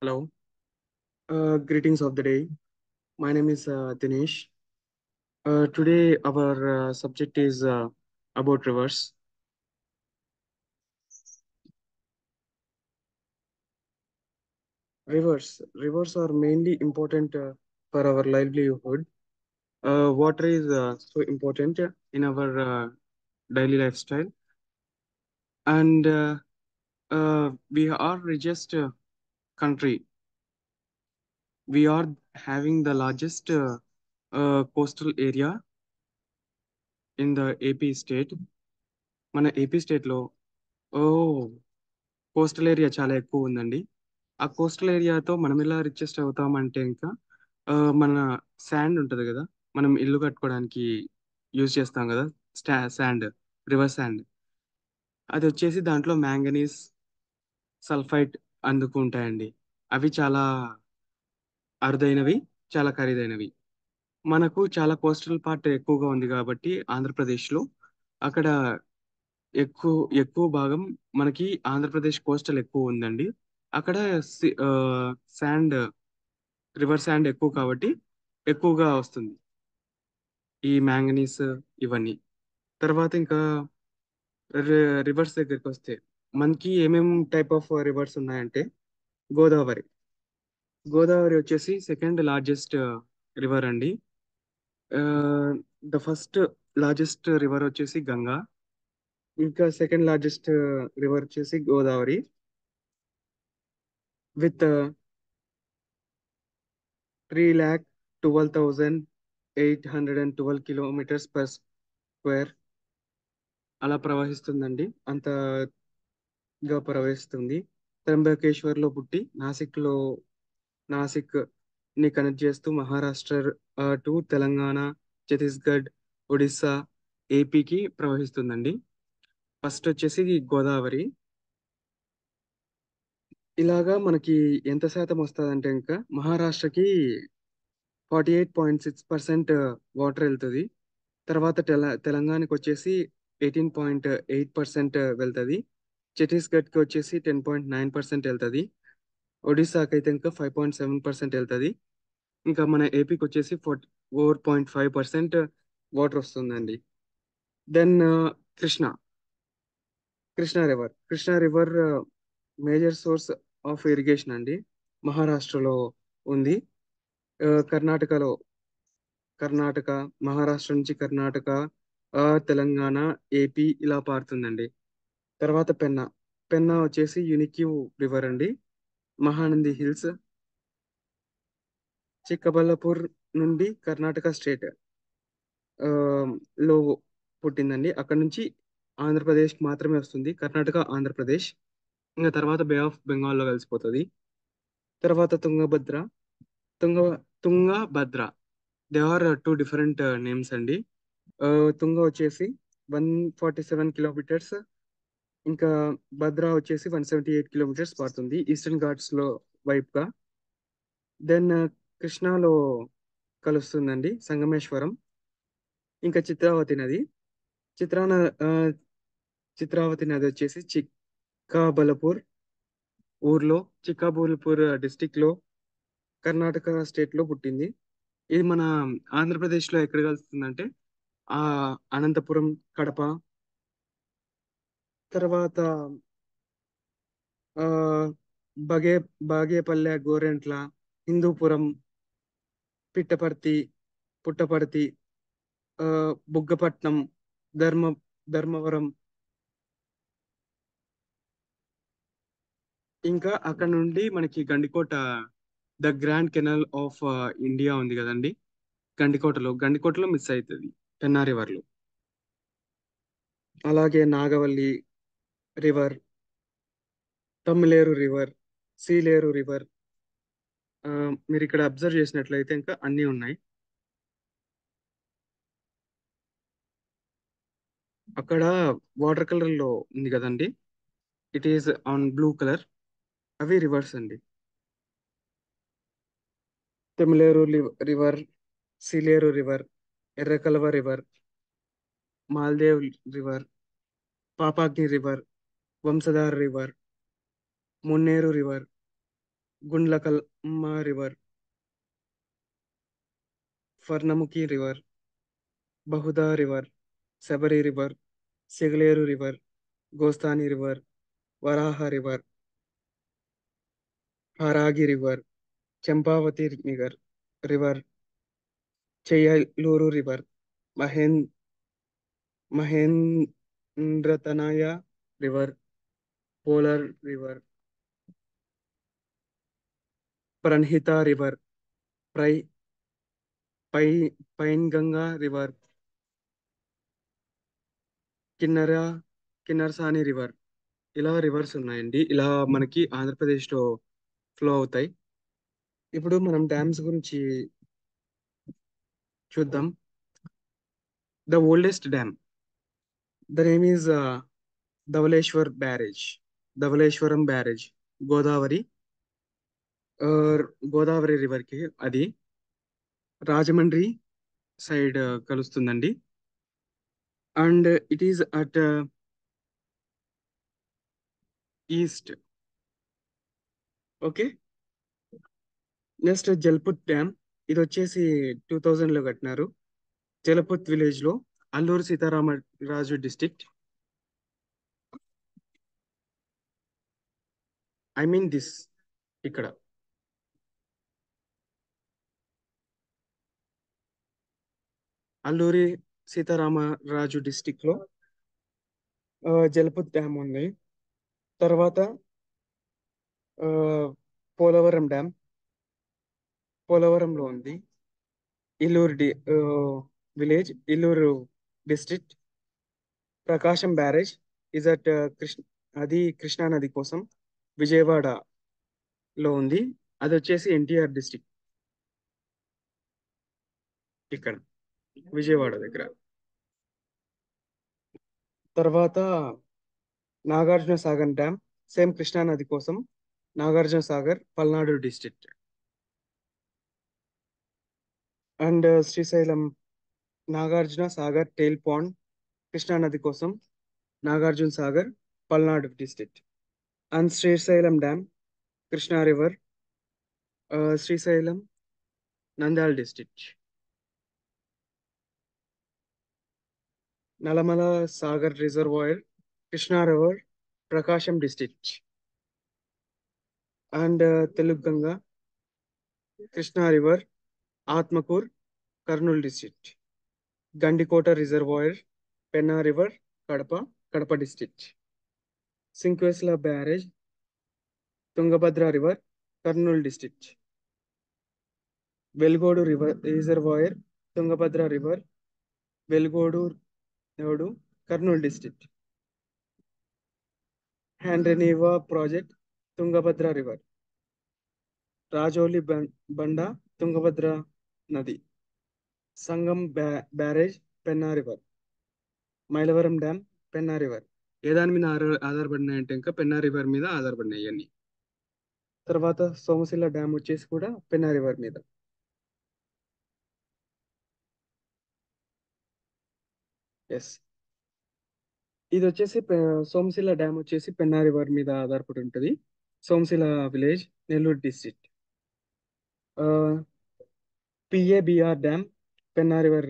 Hello. Greetings of the day. My name is Dinesh. Today our subject is about rivers. Rivers are mainly important for our livelihood. Water is so important in our daily lifestyle, and we are richest country. We are having the largest coastal area in the AP state. మన AP స్టేట్లో ఓ coastal area చాలా ఎక్కువ ఉందండి. ఆ coastal ఏరియాతో మనం ఎలా richest అవుతామంటే ఇంకా మన శాండ్ ఉంటది కదా! మనం ఇల్లు కట్టుకోవడానికి యూజ్ చేస్తాం కదా! Sand, river sand. అదొచ్చేసి దాంట్లో మాంగనీస్, సల్ఫైట్ అందుకు ఉంటాయండి. అవి చాలా అరుదైనవి, చాలా ఖరీదైనవి. మనకు చాలా కోస్టల్ పార్ట్ ఎక్కువగా ఉంది కాబట్టి ఆంధ్రప్రదేశ్‌లో అక్కడ ఎక్కువ ఎక్కువ భాగం మనకి ఆంధ్రప్రదేశ్ కోస్టల్ ఎక్కువ ఉందండి. అక్కడ శాండ్, రివర్ శాండ్ ఎక్కువ కాబట్టి ఎక్కువగా వస్తుంది. ఈ మ్యాంగనీస్ ఇవన్నీ. తర్వాత ఇంకా రివర్స్ దగ్గరికొస్తే మనకి ఏమేం టైప్ ఆఫ్ రివర్స్ ఉన్నాయంటే గోదావరి. గోదావరి వచ్చేసి సెకండ్ లార్జెస్ట్ రివర్ అండి. ద ఫస్ట్ లార్జెస్ట్ రివర్ వచ్చేసి గంగా. ఇంకా సెకండ్ లార్జెస్ట్ రివర్ వచ్చేసి Godavari with 3,12,812 kilometres per square అలా ప్రవహిస్తుందండి. అంతగా ప్రవహిస్తుంది. త్రంబకేశ్వర్‌లో పుట్టి నాసిక్‌ని కనెక్ట్ చేస్తూ మహారాష్ట్ర టు తెలంగాణ, ఛత్తీస్‌గఢ్, ఒడిస్సా, ఏపీకి ప్రవహిస్తుందండి. ఫస్ట్ వచ్చేసి గోదావరి. ఇలాగా మనకి ఎంత శాతం వస్తదంటే ఇంకా మహారాష్ట్రకి 48.6% వాటర్ ఎళ్తది. తర్వాత తెలంగాణకి వచ్చేసి 18.8% వెళ్తది. ఛత్తీస్‌గఢ్‌కి వచ్చేసి 10.9% ఎళ్తది. ఒడిస్సాకైతే ఇంకా 5.7% ఎళ్తది. ఇంకా మన ఏపీకొచ్చేసి 4.5% వాటర్ వస్తుందండి. Then Krishna. Krishna river major source of irrigation అండి. మహారాష్ట్రలో ఉంది. కర్ణాటకలో కర్ణాటక, మహారాష్ట్ర నుంచి కర్ణాటక, తెలంగాణ, ఏపీ ఇలా పారుతుందండి. తర్వాత పెన్నా. పెన్నా వచ్చేసి యునిక్యూ రివర్ అండి. మహానంది హిల్స్, చిక్కబల్లాపూర్ నుండి కర్ణాటక స్టేట్ లో పుట్టిందండి. అక్కడి నుంచి ఆంధ్రప్రదేశ్‌కి మాత్రమే వస్తుంది. కర్ణాటక, ఆంధ్రప్రదేశ్. ఇంక తర్వాత బే ఆఫ్ బెంగాల్‌లో కలిసిపోతది. తర్వాత Tunga Tungabhadra. They are 2 different names అండి. తుంగ వచ్చేసి 147 కిలోమీటర్స్. ఇంకా భద్ర వచ్చేసి 178 కిలోమీటర్స్ పడుతుంది ఈస్టర్న్ ఘాట్స్‌లో వైపుగా. దెన్ కృష్ణాలో కలుస్తుందండి సంగమేశ్వరం. ఇంకా చిత్రావతి నది. చిత్రాన ఆహ్, చిత్రావతి నది వచ్చేసి చిక్కబల్లాపూర్ ఊర్లో, చిక్కబల్లాపూర్ డిస్ట్రిక్ట్‌లో, కర్ణాటక స్టేట్‌లో పుట్టింది. ఇది మన ఆంధ్రప్రదేశ్‌లో ఎక్కడ కలుస్తుందంటే అనంతపురం, కడప, తర్వాత ఆహ్, బగే బాగేపల్లె, గోరెంట్ల, హిందూపురం, పిట్టపర్తి, పుట్టపర్తి, బుగ్గపట్నం, ధర్మ ధర్మవరం, ఇంకా అక్కడ నుండి మనకి Gandikota, the grand canal of India ఉంది కదండీ! గండికోటలో మిస్ అయితది పెన్నా రివర్‌లో. అలాగే Nagavalli river, Tammileru river, Sileru river, మీరిక్కడ అబ్జర్వ్ చేసినట్లయితే ఇంకా అన్నీ ఉన్నాయి. అక్కడ వాటర్ కలర్‌లో ఉంది కదండీ! It is on blue colour. అవి రివర్స్ అండి. Temileru river, Sileru river, Errakalava river, Maldev river, Papagni river, Vamsadhara river, Munneru river, Gundlakamma river, Farnamuki river, Bahuda river, Sabari river, Segaleru river, Gosthani river, వరాహ river, Haragi river, Champavati river, Cheyyaluru river, మహేన్ మహేంద్రతనయ రివర్, పోలర్ రివర్, ప్రణహిత రివర్, ప్రై పై పైన్గంగా రివర్, కిన్నెర కిన్నెరసాని రివర్. ఇలా రివర్స్ ఉన్నాయండి. ఇలా మనకి ఆంధ్రప్రదేశ్లో ఫ్లో అవుతాయి. ఇప్పుడు మనం డ్యామ్స్ గురించి చూద్దాం. The oldest dam, the name is Dhavaleshwar barrage, Dhavaleswaram barrage, Godavari, ఆ, గోదావరి రివర్ కి అది రాజమండ్రి సైడ్ కలుస్తుందండి. And it is at east. Okay. Next Jalput dam, ఇది వచ్చేసి 2000లో కట్టినారు. జలపుత్ విలేజ్ లో, Alluri Sitaramaraju district. I mean this, ఇక్కడ అల్లూరి సీతారామరాజు డిస్ట్రిక్ట్ లో జలపుత్ డ్యామ్ ఉంది. తర్వాత ఆ, పోలవరం డ్యామ్ పోలవరంలో ఉంది. Illur village, Illur district. Prakasam barrage is at Krishna, అది కృష్ణా నది కోసం విజయవాడలో ఉంది. అది వచ్చేసి ఎన్టీఆర్ డిస్ట్రిక్ట్, ఇక్కడ విజయవాడ దగ్గర. తర్వాత నాగార్జున సాగర్ డ్యామ్, సేమ్ కృష్ణా నది కోసం, Nagarjuna Sagar, Palnadu district. And Srisailam Nagarjuna Sagar tail pond, Krishna నది కోసం, Nagarjuna Sagar, Palnadu district. And Srisailam dam, Krishna river, Srisailam, Nandyal district. Nallamala Sagar reservoir, Krishna river, Prakasam district. And Teluganga, Krishna river, Atmakur, Kurnool district. Gandikota reservoir, Penna river, Kadapa, Kadapa district. Sunkesula barrage, Tungabhadra river, Kurnool district. Velugodu reservoir, Tungabhadra river, Velugodu నోడు, Kurnool district. Handrineeva project, Tungabhadra river. Rajoli Banda, Tungabhadra నది. Sangam barrage, Penna river. Mylavaram dam, Penna river. ఏ దాని మీద ఆధారపడినాయి అంటే ఇంకా పెన్నా రివర్ మీద ఆధారపడినాయి ఇవన్నీ. తర్వాత సోమశిల డ్యామ్ వచ్చేసి కూడా పెన్నా రివర్ మీద. ఎస్, ఇది వచ్చేసి సోమశిల డ్యామ్ వచ్చేసి పెన్నా రివర్ మీద ఆధారపడి ఉంటుంది. Somasila village, Nellore district. PABR dam, Penna river.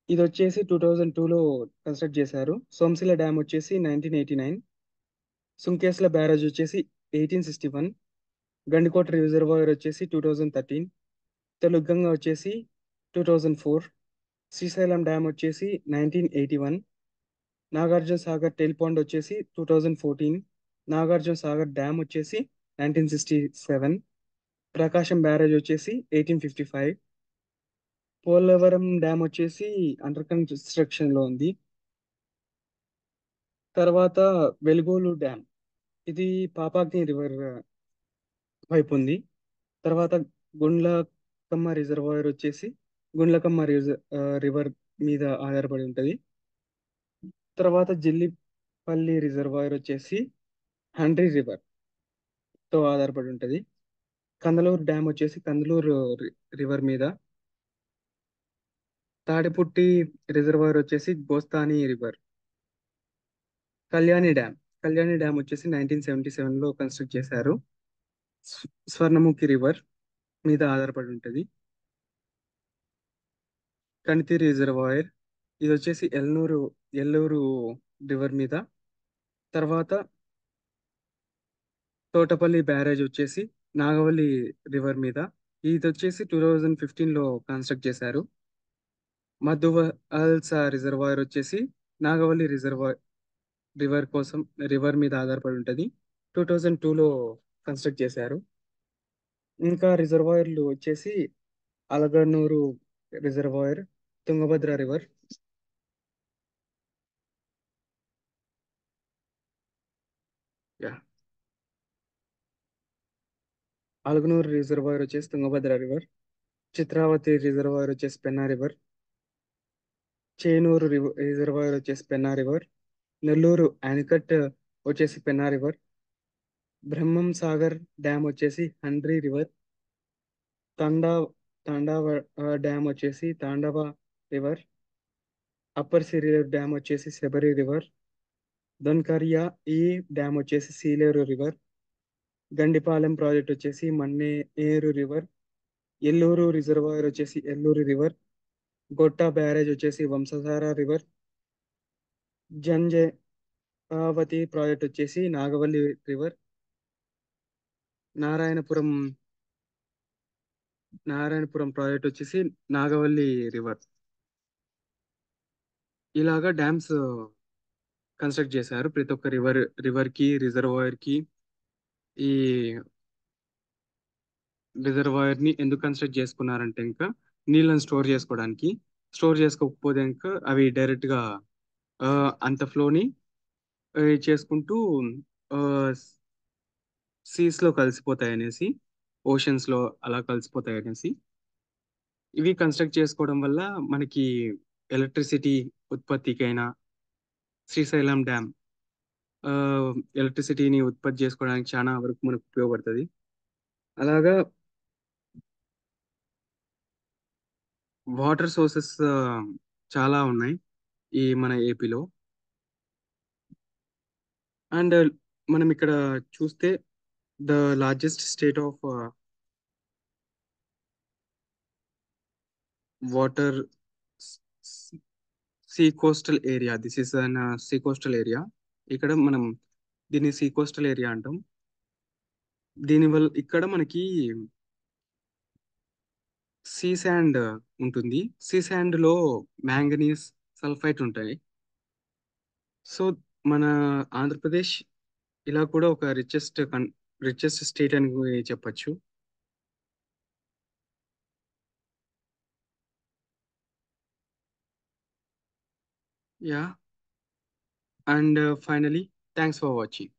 ఇది వచ్చేసి 2002లో కన్స్ట్రక్ట్ చేశారు. సోమశిల డ్యామ్ వచ్చేసి 1989. సుంకేశ్ల బ్యారేజ్ వచ్చేసి 1861. గండికోట రిజర్వాయర్ వచ్చేసి 2013. తెలుగంగ వచ్చేసి 2004. శ్రీశైలం డ్యామ్ వచ్చేసి 1981. నాగార్జున సాగర్ టెయిల్ పాండ్ వచ్చేసి 2014. నాగార్జున సాగర్ డ్యామ్ వచ్చేసి 1967. ప్రకాశం బ్యారేజ్ వచ్చేసి 1855. పోలవరం డ్యామ్ వచ్చేసి అండర్ కన్స్ట్రక్షన్ లో ఉంది. తర్వాత వెలుగోలు డ్యామ్, ఇది పాపాగ్ని రివర్ వైపు ఉంది. తర్వాత గుండ్లకమ్మ రిజర్వాయర్ వచ్చేసి గుండ్లకమ్మ రివర్ మీద ఆధారపడి ఉంటుంది. తర్వాత జిల్లిపల్లి రిజర్వాయర్ వచ్చేసి హండ్రీ రివర్ తో ఆధారపడి ఉంటుంది. కందలూరు డ్యామ్ వచ్చేసి కందలూరు రివర్ మీద. తాడిపుట్టి రిజర్వాయర్ వచ్చేసి Gosthani river. Kalyani dam, Kalyani dam వచ్చేసి 1977లో కన్స్ట్రక్ట్ చేశారు. స్వర్ణముఖి రివర్ మీద ఆధారపడి ఉంటుంది. కణితి రిజర్వాయర్ ఇది వచ్చేసి ఎల్లూరు రివర్ మీద. తర్వాత తోటపల్లి బ్యారేజ్ వచ్చేసి నాగవల్లి రివర్ మీద. ఇది వచ్చేసి 2015లో కన్స్ట్రక్ట్ చేశారు. మధువల్సా రిజర్వాయర్ వచ్చేసి నాగవల్లి రివర్ మీద ఆధారపడి ఉంటుంది. 2002లో కన్స్ట్రక్ట్ చేశారు. ఇంకా రిజర్వాయర్లు వచ్చేసి Alaganuru reservoir, Tungabhadra river. Yeah, Alaganuru reservoir వచ్చేసి తుంగభద్ర రివర్. చిత్రావతి రిజర్వాయర్ వచ్చేసి పెన్నా రివర్. చేనూరు రిజర్వాయర్ వచ్చేసి పెన్నా రివర్. నెల్లూరు ఆనికట్ వచ్చేసి పెన్నా రివర్. బ్రహ్మం సాగర్ డ్యామ్ వచ్చేసి హండ్రీ రివర్. తండా తాండవ డ్యామ్ వచ్చేసి తాండవ రివర్. అప్పర్ సిరియర్ డ్యామ్ వచ్చేసి శబరి రివర్. దొన్కరియా ఈ డ్యామ్ వచ్చేసి సీలేరు రివర్. గండిపాలెం ప్రాజెక్ట్ వచ్చేసి మన్నేరు రివర్. ఎల్లూరు రిజర్వాయర్ వచ్చేసి ఎల్లూరు రివర్. గొట్టా బ్యారేజ్ వచ్చేసి వంశధార రివర్. జంజావతి ప్రాజెక్ట్ వచ్చేసి నాగవల్లి రివర్. నారాయణపురం నారాయణపురం ప్రాజెక్ట్ వచ్చేసి నాగవల్లి రివర్. ఇలాగా డ్యామ్స్ కన్స్ట్రక్ట్ చేశారు. ప్రతి ఒక్క రివర్ కి రిజర్వాయర్ కి. ఈ రిజర్వాయర్ ని ఎందుకు కన్స్ట్రక్ట్ చేసుకున్నారంటే ఇంకా నీళ్ళని స్టోర్ చేసుకోవడానికి. స్టోర్ చేసుకోకపోతే ఇంకా అవి డైరెక్ట్ గా ఆ, అంత ఫ్లోని చేసుకుంటూ సీస్ లో కలిసిపోతాయి అనేసి, ఓషన్స్ లో అలా కలిసిపోతాయి అనేసి. ఇవి కన్స్ట్రక్ట్ చేసుకోవడం వల్ల మనకి ఎలక్ట్రిసిటీ ఉత్పత్తికైనా శ్రీశైలం డ్యామ్ ఎలక్ట్రిసిటీని ఉత్పత్తి చేసుకోవడానికి చాలా వరకు మనకు ఉపయోగపడుతుంది. అలాగా వాటర్ సోర్సెస్ చాలా ఉన్నాయి ఈ మన ఏపీలో. అండ్ మనం ఇక్కడ చూస్తే the largest state of water sea coastal area. This is an sea coastal area. ఇక్కడ మనం దీన్ని సీ కోస్టల్ ఏరియా అంటాం. దీనివల్ల ఇక్కడ మనకి సీ శాండ్ ఉంటుంది. సీ శాండ్ లో మ్యాంగనీస్, సల్ఫైట్ ఉంటాయి. సో మన ఆంధ్రప్రదేశ్ ఇలా కూడా ఒక రిచెస్ట్ స్టేట్ అని చెప్పొచ్చు. Yeah, and finally thanks for watching.